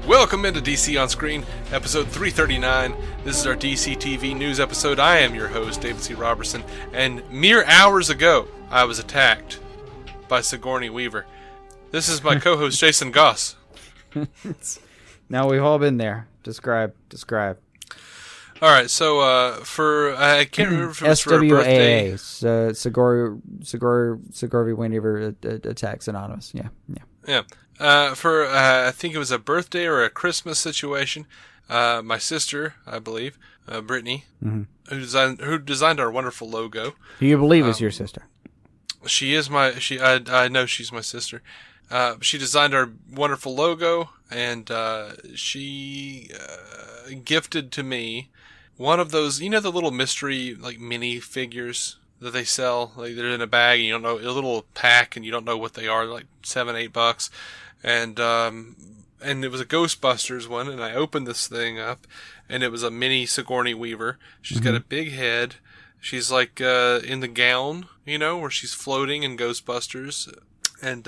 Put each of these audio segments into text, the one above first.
Welcome into DC On Screen, episode 339. This is our DCTV news episode. I am your host, David C. Robertson, and mere hours ago, I was attacked by Sigourney Weaver. This is my co-host, Jason Goss. Now we've all been there. Describe. Alright, so, I can't remember if it was for a birthday. SWAA, Sigourney Weaver Attacks Anonymous. Yeah. I think it was a birthday or a Christmas situation. My sister, I believe, Brittany, who designed our wonderful logo. Who you believe is your sister? She is I know she's my sister. She designed our wonderful logo, and she gifted to me one of those, the little mystery, like, mini figures that they sell. Like, they're in a bag, and you don't know, a little pack, and you don't know what they are. They're like $7-8. And it was a Ghostbusters one, and I opened this thing up, and it was a mini Sigourney Weaver. She's got a big head. She's like in the gown, where she's floating in Ghostbusters, and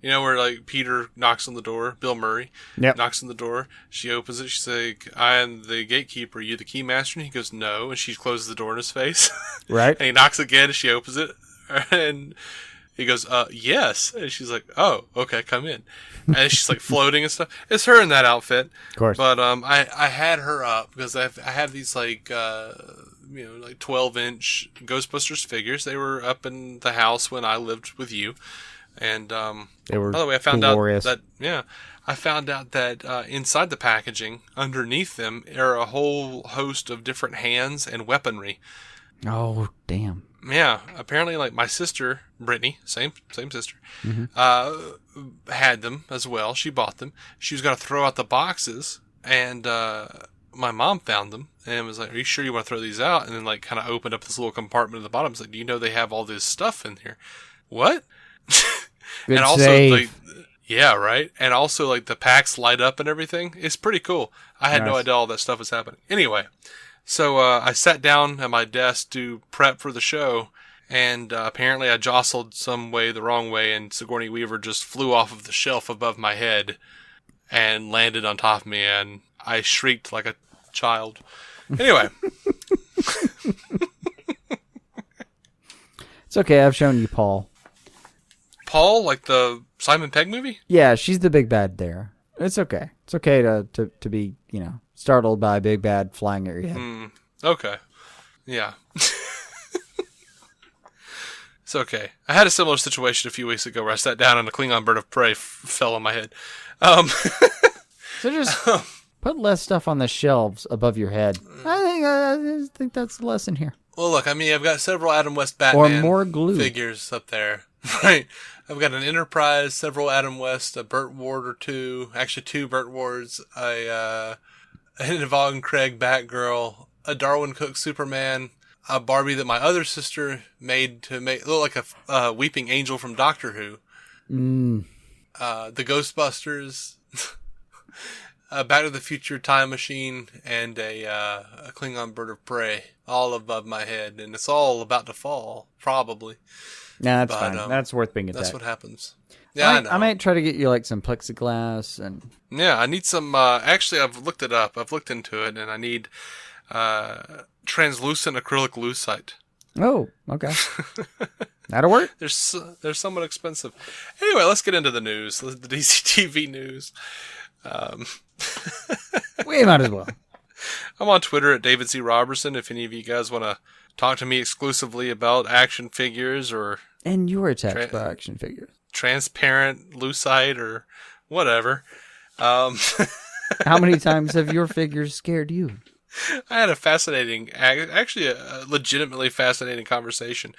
where like Peter knocks on the door, Bill Murray knocks on the door. She opens it. She's like, "I am the gatekeeper. Are you the keymaster?" And he goes, "No," and she closes the door in his face. Right. And he knocks again, and she opens it, and he goes, "Yes." And she's like, "Oh, okay, come in." And she's like floating and stuff. It's her in that outfit. Of course. But I had her up because I have these like 12-inch Ghostbusters figures. They were up in the house when I lived with you. And they were by the way, I found glorious. out that inside the packaging, underneath them, are a whole host of different hands and weaponry. Oh, damn. Yeah, apparently, like, my sister, Brittany, same sister, had them as well. She bought them. She was going to throw out the boxes, and my mom found them and was like, "Are you sure you want to throw these out?" And then, like, kind of opened up this little compartment at the bottom. It's like, "Do you know they have all this stuff in here?" What? Good and also, save. like, yeah, right? And also, like, the packs light up and everything. It's pretty cool. I had no idea all that stuff was happening. Anyway. So I sat down at my desk to prep for the show, and apparently I jostled some way the wrong way, and Sigourney Weaver just flew off of the shelf above my head and landed on top of me, and I shrieked like a child. Anyway. It's okay, I've shown you Paul. Paul, like the Simon Pegg movie? Yeah, she's the big bad there. It's okay. It's okay to be, startled by a big bad flying at your head. Okay. Yeah. It's okay. I had a similar situation a few weeks ago where I sat down and a Klingon bird of prey fell on my head. So just put less stuff on the shelves above your head. I just think that's the lesson here. Well, look, I've got several Adam West Batman or more glue figures up there. Right. I've got an Enterprise, several Adam West, a Burt Ward or two, actually 2 Burt Wards, a Yvonne Craig Batgirl, a Darwin Cook Superman, a Barbie that my other sister made to look like a weeping angel from Doctor Who, the Ghostbusters, a Back to the Future time machine, and a Klingon bird of prey, all above my head, and it's all about to fall, probably. Nah, that's fine. That's worth being attacked. That's what happens. Yeah, I know. I might try to get you like some plexiglass and. Yeah, I need some. Actually, I've looked it up. I've looked into it, and I need translucent acrylic lucite. Oh, okay. That'll work. They're somewhat expensive. Anyway, let's get into the news. The DCTV news. We might as well. I'm on Twitter at David C. Robertson. If any of you guys want to talk to me exclusively about action figures or... And you were attacked by action figures. Transparent lucite or whatever. How many times have your figures scared you? I had a legitimately fascinating conversation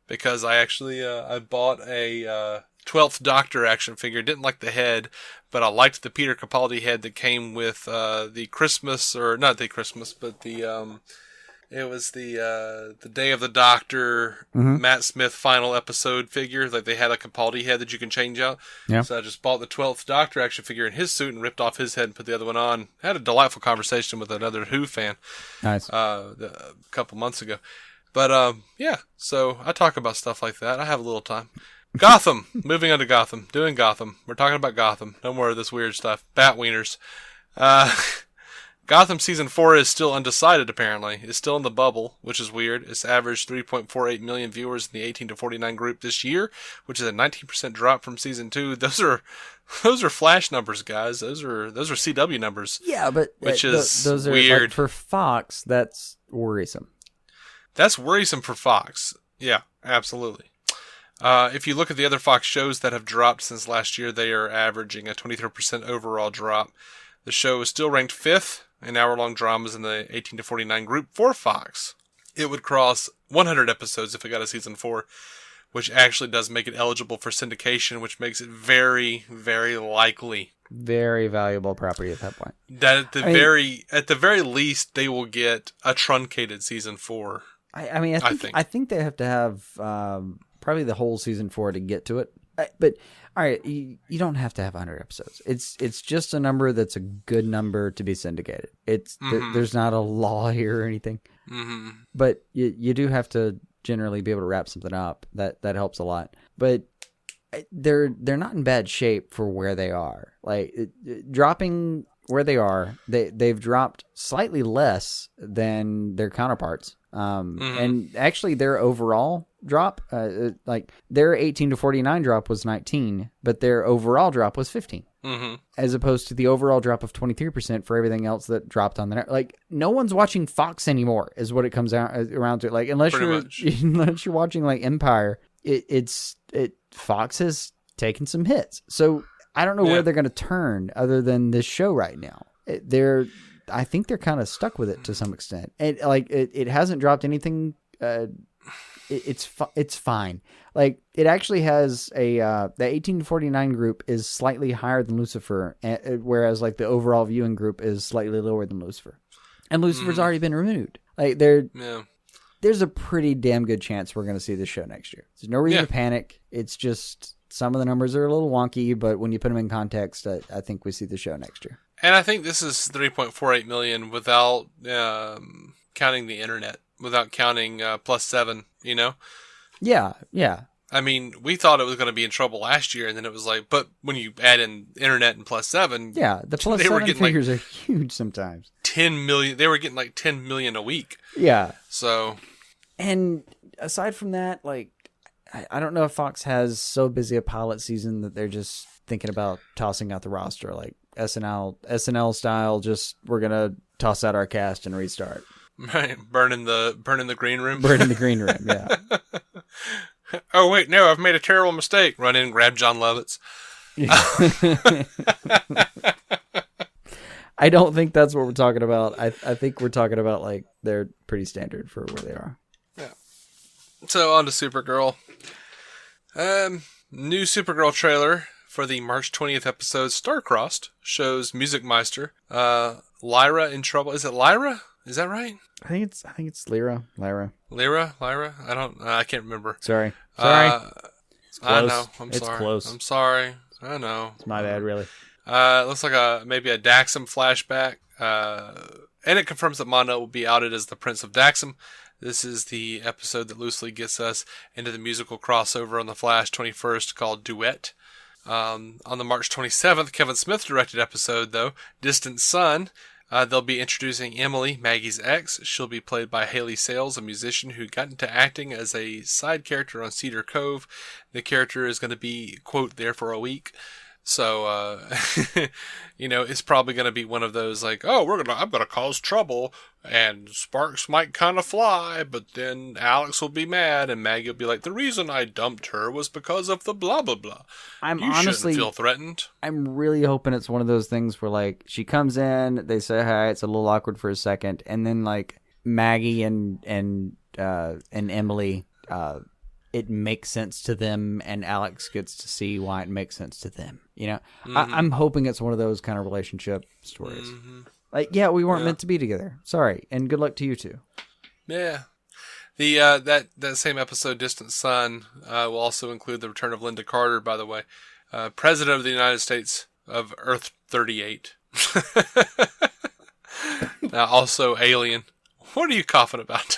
because I bought a 12th Doctor action figure. Didn't like the head, but I liked the Peter Capaldi head that came with the Christmas, or not the Christmas, but it was the Day of the Doctor Matt Smith final episode figure. Like, they had a Capaldi head that you can change out. Yeah. So I just bought the 12th Doctor action figure in his suit and ripped off his head and put the other one on. Had a delightful conversation with another Who fan. Nice. A couple months ago. But yeah, so I talk about stuff like that. I have a little time. Gotham. Moving on to Gotham. Doing Gotham. We're talking about Gotham. No more of this weird stuff. Bat wieners. Gotham Season 4 is still undecided, apparently. It's still in the bubble, which is weird. It's averaged 3.48 million viewers in the 18 to 49 group this year, which is a 19% drop from Season 2. Those are Flash numbers, guys. Those are CW numbers. Yeah, but which is those are weird. like, for Fox, that's worrisome. That's worrisome for Fox. Yeah, absolutely. If you look at the other Fox shows that have dropped since last year, they are averaging a 23% overall drop. The show is still ranked 5th in hour-long dramas in the 18 to 49 group for Fox. It would cross 100 episodes if it got a Season 4, which actually does make it eligible for syndication, which makes it very, very likely. Very valuable property at that point. That at the very least, they will get a truncated Season 4. I think they have to have probably the whole Season 4 to get to it. But all right, you don't have to have 100 episodes. It's just a number that's a good number to be syndicated. There's not a law here or anything. Mm-hmm. But you do have to generally be able to wrap something up. That helps a lot. But they're not in bad shape for where they are. Like dropping where they are, they've dropped slightly less than their counterparts. And actually their overall drop, like their 18 to 49 drop was 19, but their overall drop was 15. Mm-hmm. As opposed to the overall drop of 23% for everything else that dropped on the net. Like, no one's watching Fox anymore is what it comes out around to. Like, unless you're watching like Empire, Fox has taken some hits. So I don't know where they're going to turn other than this show right now. I think they're kind of stuck with it to some extent. And like, it hasn't dropped anything. It's fine. Like, it actually has the 18 to 49 group is slightly higher than Lucifer, whereas like the overall viewing group is slightly lower than Lucifer. And Lucifer's already been renewed. Like, there's a pretty damn good chance we're going to see this show next year. There's no reason to panic. It's just some of the numbers are a little wonky, but when you put them in context, I think we see the show next year. And I think this is 3.48 million without counting the internet, without counting +7, you know? Yeah. I mean, we thought it was going to be in trouble last year, and then it was like, but when you add in internet and +7... Yeah, the +7 figures are huge sometimes. 10 million, they were getting like 10 million a week. Yeah. So... And aside from that, like, I don't know if Fox has so busy a pilot season that they're just thinking about tossing out the roster, like SNL style, just we're going to toss out our cast and restart. Right, burning the green room. Burning the green room, yeah. Oh, wait, no, I've made a terrible mistake. Run in and grab John Lovitz. I don't think that's what we're talking about. I think we're talking about, like, they're pretty standard for where they are. Yeah. So, on to Supergirl. New Supergirl trailer for the March 20th episode, Star-Crossed, shows Music Meister. Lyra in trouble. Is it Lyra? Is that right? I think it's Lyra. Lyra? I can't remember. Sorry. It's close. I know. It's sorry. close. I'm sorry. I know. It's my bad, really. Looks like maybe a Daxom flashback. And it confirms that Mono will be outed as the Prince of Daxom. This is the episode that loosely gets us into the musical crossover on the Flash 21st called Duet. On the March 27th, Kevin Smith directed episode, though, Distant Sun. They'll be introducing Emily, Maggie's ex. She'll be played by Haley Sales, a musician who got into acting as a side character on Cedar Cove. The character is going to be, quote, there for a week. So, it's probably going to be one of those like, oh, I'm going to cause trouble and sparks might kind of fly, but then Alex will be mad and Maggie will be like, the reason I dumped her was because of the blah, blah, blah. You honestly shouldn't feel threatened. I'm really hoping it's one of those things where like she comes in, they say hi, it's a little awkward for a second. And then like Maggie and Emily, it makes sense to them, and Alex gets to see why it makes sense to them. You know, I'm hoping it's one of those kind of relationship stories. Mm-hmm. Like, yeah, we weren't meant to be together. Sorry, and good luck to you two. Yeah, the that same episode, Distant Sun, will also include the return of Lynda Carter. By the way, President of the United States of Earth 38. Also, Alien. What are you coughing about?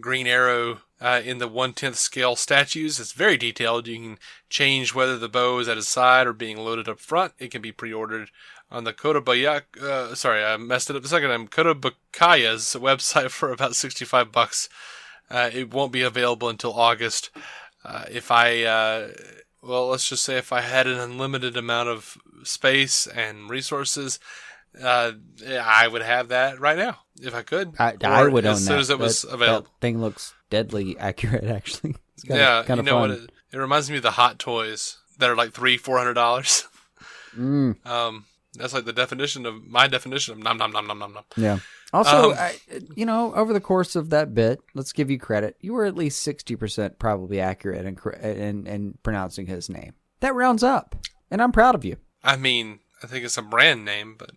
Green Arrow in the 1/10 scale statues. It's very detailed. You can change whether the bow is at his side or being loaded up front. It can be pre-ordered on the Kotobukiya. Sorry, I messed it up a second time. Kotobukiya's website for about $65. It won't be available until August. Let's just say if I had an unlimited amount of space and resources, I would have that right now if I could. I would own that as soon as it was available. That thing looks deadly accurate, actually. It's kind of fun. What it reminds me of the Hot Toys that are like $300-$400. That's like my definition of nom nom nom nom nom nom. Yeah. Also, over the course of that bit, let's give you credit. You were at least 60% probably accurate in pronouncing his name. That rounds up, and I'm proud of you. I mean, I think it's a brand name, but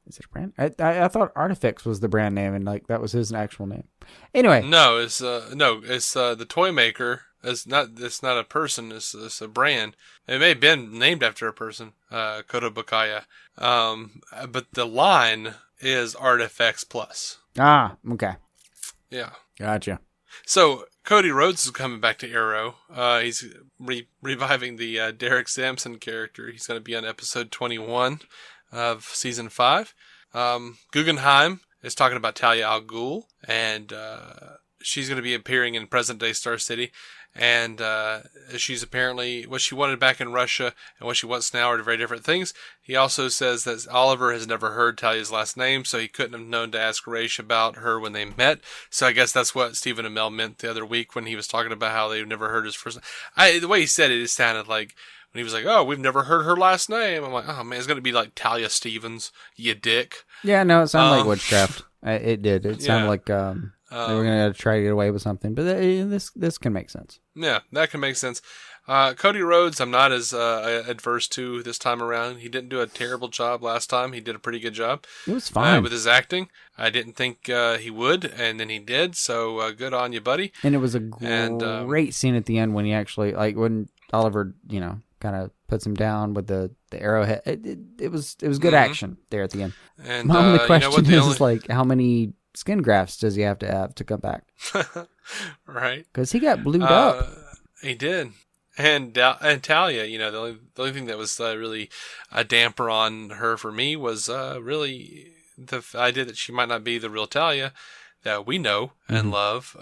is it a brand? I thought ARTFX was the brand name, and like that was his actual name. Anyway, no, it's the toy maker. It's not a person. It's a brand. It may have been named after a person, Kotobukiya. But the line is ARTFX Plus. Ah, okay. Yeah. Gotcha. So Cody Rhodes is coming back to Arrow. He's reviving the Derek Sampson character. He's going to be on episode 21 of season 5. Guggenheim is talking about Talia al Ghul, and she's going to be appearing in present-day Star City. And she's apparently what she wanted back in Russia and what she wants now are very different things. He also says that Oliver has never heard Talia's last name, so he couldn't have known to ask Raish about her when they met. So I guess that's what Stephen Amell meant the other week when he was talking about how they've never heard his first name. The way he said it, it sounded like when he was like, "Oh, we've never heard her last name." I'm like, "Oh man, it's gonna be like Talia Stevens, you dick." Yeah, no, it sounded like witchcraft. It did. It sounded like they were going to try to get away with something, but this can make sense. Yeah, that can make sense. Cody Rhodes, I'm not as adverse to this time around. He didn't do a terrible job last time. He did a pretty good job. It was fine. With his acting. I didn't think he would, and then he did, so good on you, buddy. And it was a great scene at the end when he actually, when Oliver, kind of puts him down with the arrowhead. It was good action there at the end. And my only question is how many skin grafts does he have to come back? Right. Because he got blued up. He did. And Talia, the only thing that was really a damper on her for me was really the idea that she might not be the real Talia that we know and love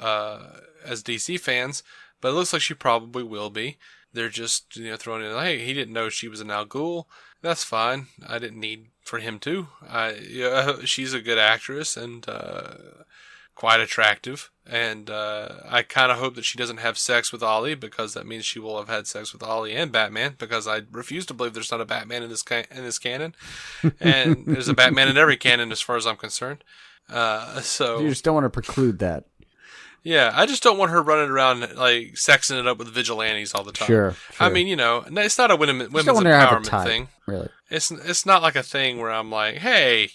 as DC fans, but it looks like she probably will be. They're just throwing in, hey, he didn't know she was an Al Ghul. That's fine. I didn't need for him to. She's a good actress and quite attractive. And I kind of hope that she doesn't have sex with Ollie, because that means she will have had sex with Ollie and Batman, because I refuse to believe there's not a Batman in this canon. And there's a Batman in every canon as far as I'm concerned. So you just don't want to preclude that. Yeah, I just don't want her running around sexing it up with vigilantes all the time. Sure. I mean, it's not a women's empowerment thing. Really, it's not like a thing where I'm like, hey,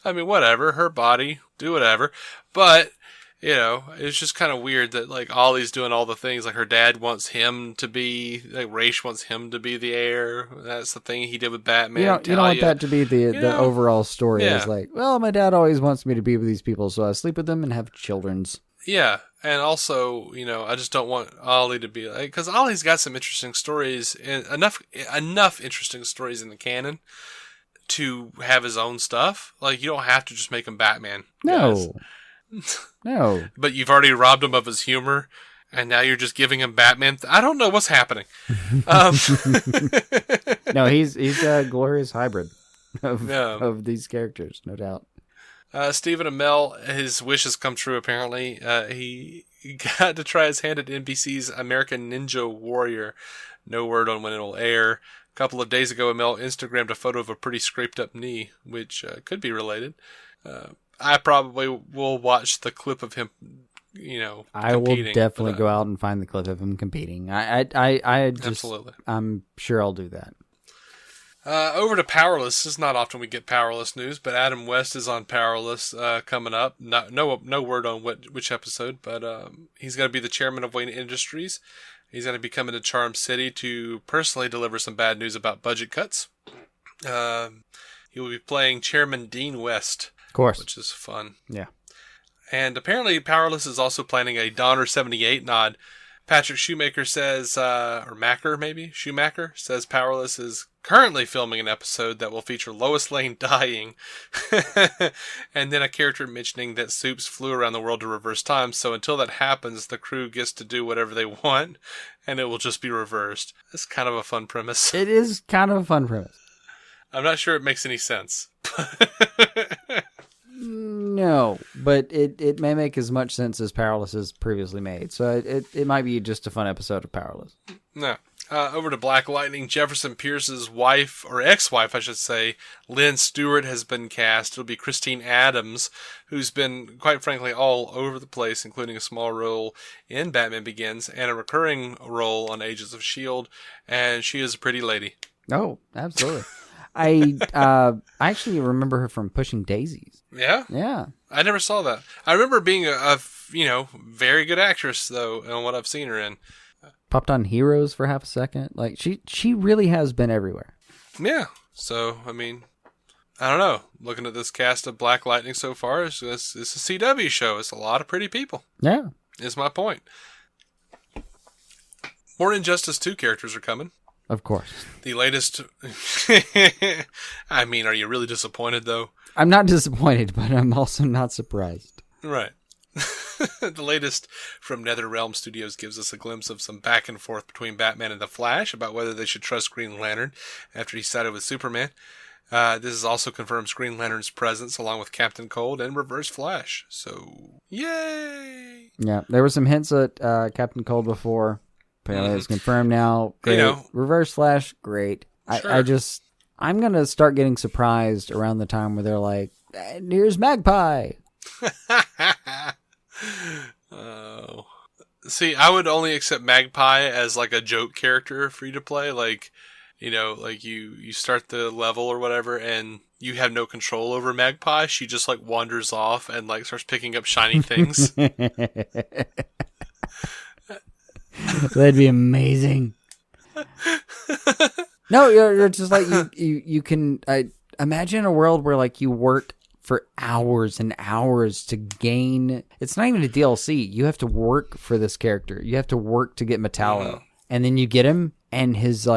I mean, whatever, her body, do whatever. But it's just kind of weird that Ollie's doing all the things. Her dad wants him to be Raish wants him to be the heir. That's the thing he did with Batman. You don't want that to be the overall story. Yeah. It's my dad always wants me to be with these people, so I sleep with them and have children's. Yeah, and also I just don't want Ollie to be because Ollie's got some interesting stories and enough interesting stories in the canon to have his own stuff. You don't have to just make him Batman. No. No. But you've already robbed him of his humor, and now you're just giving him Batman. I don't know what's happening. No, he's a glorious hybrid of these characters, no doubt. Stephen Amell, his wish has come true, apparently. He got to try his hand at NBC's American Ninja Warrior. No word on when it'll air. A couple of days ago, Amell Instagrammed a photo of a pretty scraped up knee, which could be related. I probably will watch the clip of him, I will definitely go out and find the clip of him competing. I just, absolutely. I'm sure I'll do that. Over to Powerless. It's not often we get Powerless news, but Adam West is on Powerless coming up. No word on which episode, but he's going to be the chairman of Wayne Industries. He's going to be coming to Charm City to personally deliver some bad news about budget cuts. He will be playing Chairman Dean West. Of course. Which is fun. Yeah. And apparently Powerless is also planning a Donner 78 nod. Patrick Shoemaker says, or Macker maybe? Shoemaker says Powerless is currently filming an episode that will feature Lois Lane dying. And then a character mentioning that Soups flew around the world to reverse time, so until that happens, the crew gets to do whatever they want, and it will just be reversed. That's kind of a fun premise. It is kind of a fun premise. I'm not sure it makes any sense. No, but it may make as much sense as Powerless has previously made. So it might be just a fun episode of Powerless. No. Over to Black Lightning. Jefferson Pearce's wife, or ex-wife, I should say, Lynn Stewart, has been cast. It'll be Christine Adams, who's been, quite frankly, all over the place, including a small role in Batman Begins and a recurring role on Agents of S.H.I.E.L.D., and she is a pretty lady. Oh, absolutely. I actually remember her from Pushing Daisies. Yeah? Yeah. I never saw that. I remember being a very good actress, though, in what I've seen her in. Popped on Heroes for half a second. Like, she really has been everywhere. Yeah. So, I mean, I don't know. Looking at this cast of Black Lightning so far, it's a CW show. It's a lot of pretty people. Yeah. Is my point. More Injustice 2 characters are coming. Of course. The latest... I mean, are you really disappointed, though? I'm not disappointed, but I'm also not surprised. Right. The latest from NetherRealm Studios gives us a glimpse of some back and forth between Batman and the Flash about whether they should trust Green Lantern after he sided with Superman. This is also confirms Green Lantern's presence along with Captain Cold and Reverse Flash. So, yay! Yeah, there were some hints at Captain Cold before. Apparently it's confirmed now. Great. Reverse Flash, great. Sure. I'm going to start getting surprised around the time where they're like, here's Magpie. Oh. See, I would only accept Magpie as like a joke character for you to play. Like, like you start the level or whatever and you have no control over Magpie. She just like wanders off and like starts picking up shiny things. That'd be amazing. No, you're just like you can imagine a world where like you work for hours and hours to gain. It's not even a DLC. You have to work for this character. You have to work to get Metallo, and then you get him, and his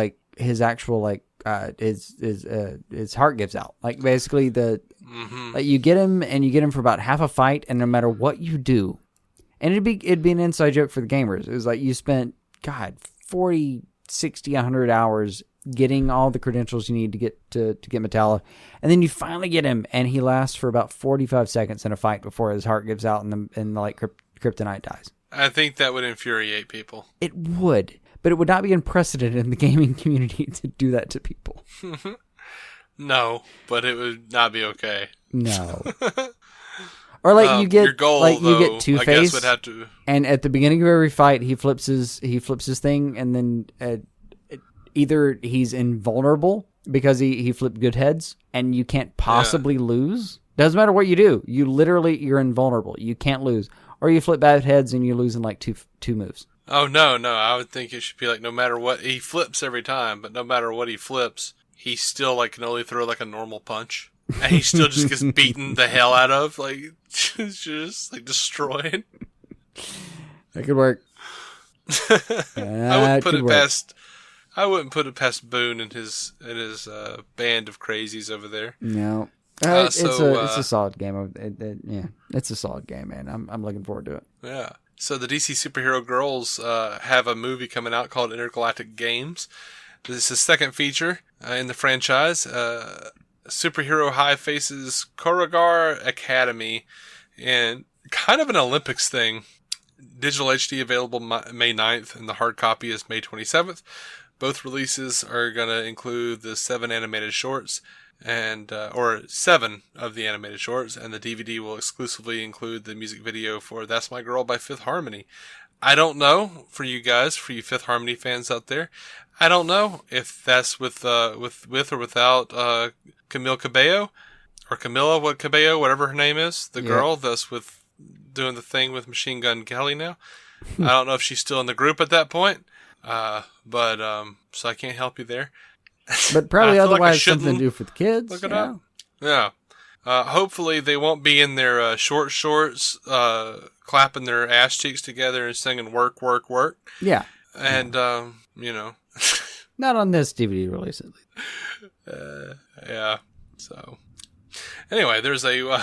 actual his heart gives out. Like basically like you get him, and you get him for about half a fight, and no matter what you do. And it'd be an inside joke for the gamers. It was like you spent, 40, 60, 100 hours getting all the credentials you need to get Metallo. And then you finally get him, and he lasts for about 45 seconds in a fight before his heart gives out and kryptonite dies. I think that would infuriate people. It would, but it would not be unprecedented in the gaming community to do that to people. No, but it would not be okay. No. Or like you get your goal, like though, you get Two-Face, would have to... and at the beginning of every fight he flips his thing, and then either he's invulnerable because he flipped good heads, and you can't possibly lose. Doesn't matter what you do, you're invulnerable. You can't lose, or you flip bad heads and you lose in like two moves. Oh no! I would think it should be like no matter what he flips every time, but no matter what he flips, he still like can only throw like a normal punch. And he still just gets beaten the hell out of, like, just like destroyed. That could work. I wouldn't put it past Boone and his band of crazies over there. No, it's a solid game. It's a solid game, man. I'm looking forward to it. Yeah. So the DC Superhero Girls have a movie coming out called Intergalactic Games. This is his second feature in the franchise. Superhero High faces Koragar Academy, and kind of an Olympics thing. Digital HD available May 9th, and the hard copy is May 27th. Both releases are going to include the 7 animated shorts, or 7 of the animated shorts, and the DVD will exclusively include the music video for That's My Girl by Fifth Harmony. I don't know, for you Fifth Harmony fans out there, I don't know if that's with or without Camila Cabello, whatever her name is, the girl that's with doing the thing with Machine Gun Kelly now. I don't know if she's still in the group at that point, but so I can't help you there. But probably otherwise something to do for the kids. Look it up. Yeah. Hopefully they won't be in their short shorts, clapping their ass cheeks together and singing "work, work, work." Yeah, and you know, not on this DVD release at least. Yeah. So anyway, there's a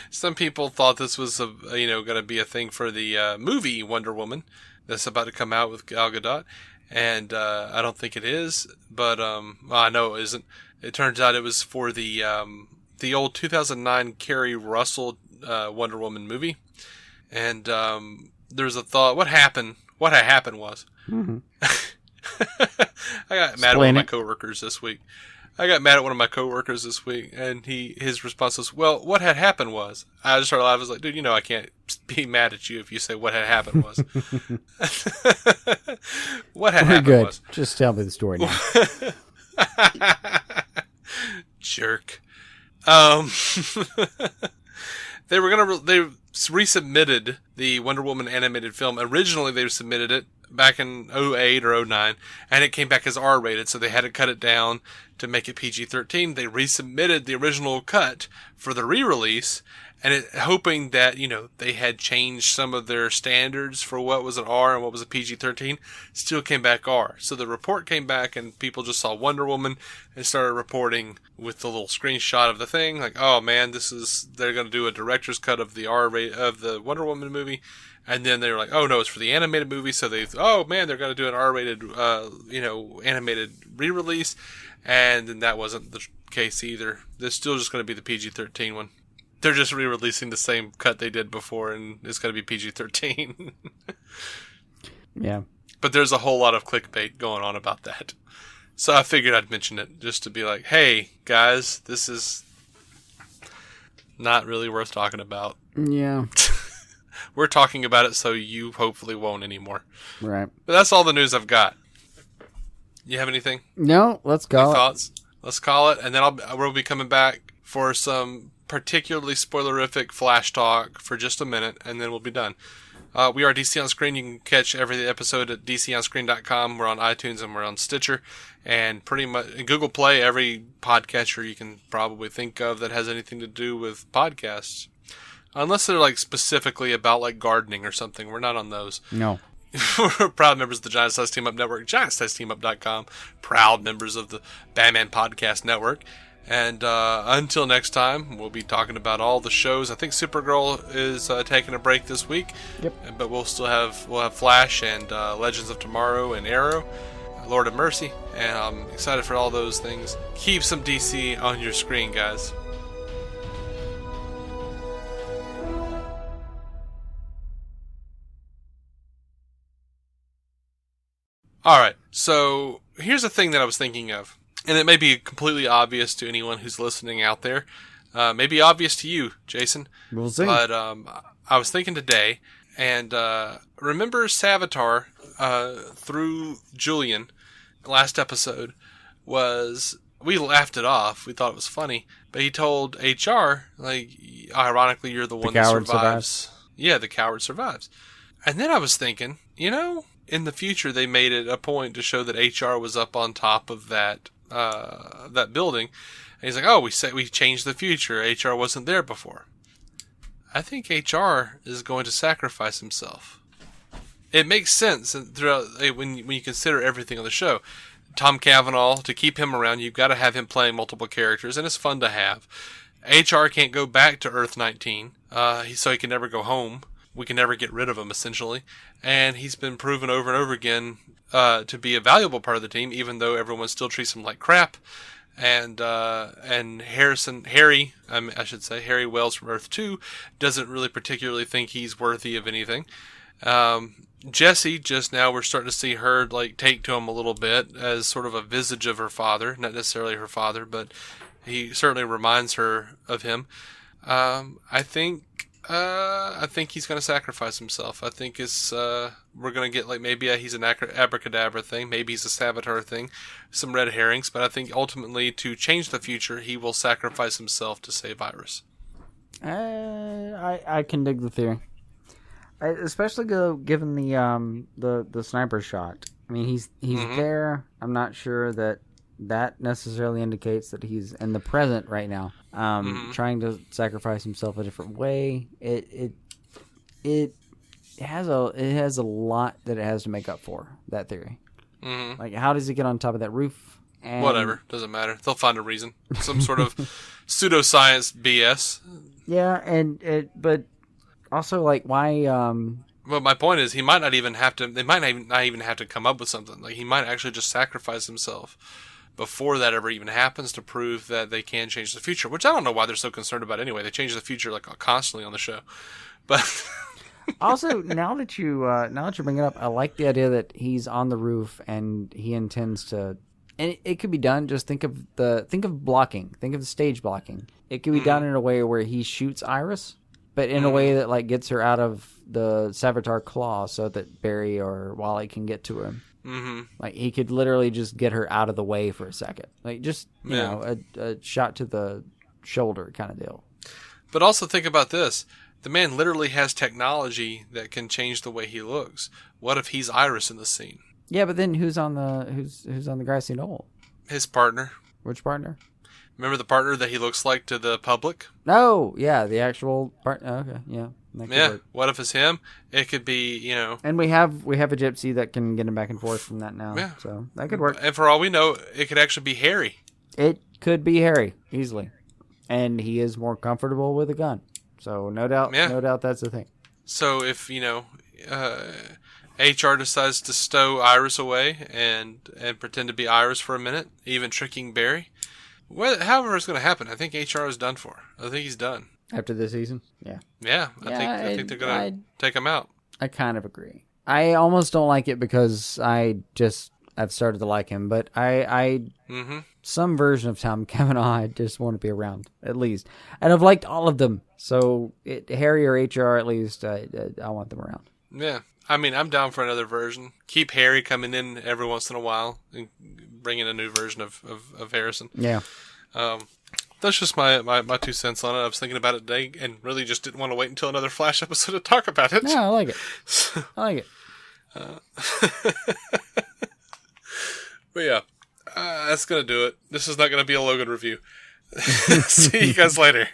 some people thought this was going to be a thing for the movie Wonder Woman that's about to come out with Gal Gadot, and I don't think it is, but well, I know it isn't. It turns out it was for the old 2009 Kerry Russell Wonder Woman movie, and there's a thought. What happened was, mm-hmm. I got mad at one of my coworkers this week. And his response was, "Well, what had happened was." I just started laughing. I was like, "Dude, I can't be mad at you if you say what had happened was." What had happened was. Just tell me the story now. Jerk. They resubmitted the Wonder Woman animated film. Originally, they submitted it back in 2008 or 2009, and it came back as R-rated, so they had to cut it down to make it PG-13. They resubmitted the original cut for the re-release, and hoping that, they had changed some of their standards for what was an R and what was a PG-13, still came back R. So the report came back, and people just saw Wonder Woman and started reporting with the little screenshot of the thing, like, oh man, they're going to do a director's cut of the R-rated, of the Wonder Woman movie. And then they were like, oh no, it's for the animated movie, so they're going to do an R-rated, animated re-release. And then that wasn't the case either. There's still just going to be the PG-13 one. They're just re-releasing the same cut they did before, and it's going to be PG-13. Yeah. But there's a whole lot of clickbait going on about that. So I figured I'd mention it, just to be like, hey, guys, this is not really worth talking about. Yeah. We're talking about it, so you hopefully won't anymore. Right. But that's all the news I've got. You have anything? No, let's call it. Thoughts? Let's call it, and then we'll be coming back for some particularly spoilerific Flash talk for just a minute, and then we'll be done. We are DC On Screen. You can catch every episode at DCOnScreen.com. We're on iTunes and we're on Stitcher, and pretty much Google Play, every podcatcher you can probably think of that has anything to do with podcasts. Unless they're like specifically about like gardening or something. We're not on those. No. We're proud members of the Giant Size Team Up Network, GiantSizeTeamUp.com, proud members of the Batman Podcast Network. And until next time, we'll be talking about all the shows. I think Supergirl is taking a break this week. Yep. But we'll have Flash and Legends of Tomorrow and Arrow, Lord of Mercy. And I'm excited for all those things. Keep some DC on your screen, guys. Alright, so here's a thing that I was thinking of, and it may be completely obvious to anyone who's listening out there. Maybe obvious to you, Jason. We'll see. But I was thinking today, and remember Savitar through Julian, last episode, we laughed it off, we thought it was funny, but he told HR, like, ironically, you're the one that survives. Yeah, the coward survives. And then I was thinking, in the future, they made it a point to show that HR was up on top of that building. And he's like, oh, we changed the future. HR wasn't there before. I think HR is going to sacrifice himself. It makes sense throughout when you consider everything on the show. Tom Cavanaugh, to keep him around, you've got to have him playing multiple characters, and it's fun to have. HR can't go back to Earth 19, so he can never go home. We can never get rid of him, essentially. And he's been proven over and over again to be a valuable part of the team, even though everyone still treats him like crap. And Harry Wells from Earth 2 doesn't really particularly think he's worthy of anything. Jessie, just now we're starting to see her take to him a little bit as sort of a visage of her father. Not necessarily her father, but he certainly reminds her of him. I think he's going to sacrifice himself. I think we're going to get maybe he's an abracadabra thing, maybe he's a Savitar thing, some red herrings, but I think ultimately to change the future, he will sacrifice himself to save Iris. I can dig the theory, especially given the sniper shot. I mean, he's there. I'm not sure that that necessarily indicates that he's in the present right now, trying to sacrifice himself a different way. It has a lot that it has to make up for, that theory. Mm-hmm. Like, how does he get on top of that roof? And whatever, doesn't matter. They'll find a reason. Some sort of pseudoscience BS. Yeah, but also, like, why? Well, my point is, he might not even have to. They might not even have to come up with something. Like, he might actually just sacrifice himself before that ever even happens to prove that they can change the future. Which I don't know why they're so concerned about anyway. They change the future like constantly on the show. But also, now that you bring it up, I like the idea that he's on the roof and he intends to. And it could be done. Just think of blocking. Think of the stage blocking. It could be done in a way where he shoots Iris, but in a way that like gets her out of the Savitar claw, so that Barry or Wally can get to him. Mm-hmm. Like, he could literally just get her out of the way for a second. Like, just you know, a shot to the shoulder kind of deal. But also think about this: the man literally has technology that can change the way he looks. What if he's Iris in the scene? Yeah, but then who's on the grassy knoll? His partner. Which partner? Remember the partner that he looks like to the public? No, yeah, the actual partner. Okay, yeah. Yeah. What if it's him? It could be, you know. And we have a gypsy that can get him back and forth from that now. Yeah. So that could work. And for all we know, it could actually be Harry. It could be Harry easily, and he is more comfortable with a gun. So no doubt that's the thing. So if HR decides to stow Iris away and pretend to be Iris for a minute, even tricking Barry. However it's going to happen, I think HR is done for. I think he's done. After this season? Yeah. Yeah, I think they're going to take him out. I kind of agree. I almost don't like it because I've started to like him, but some version of Tom Cavanaugh, I just want to be around, at least. And I've liked all of them. So Harry or HR, at least, I want them around. Yeah. I mean, I'm down for another version. Keep Harry coming in every once in a while and bring in a new version of Harrison. Yeah. That's just my 2 cents on it. I was thinking about it today and really just didn't want to wait until another Flash episode to talk about it. No, I like it. I like it. But yeah, that's going to do it. This is not going to be a Logan review. See you guys later.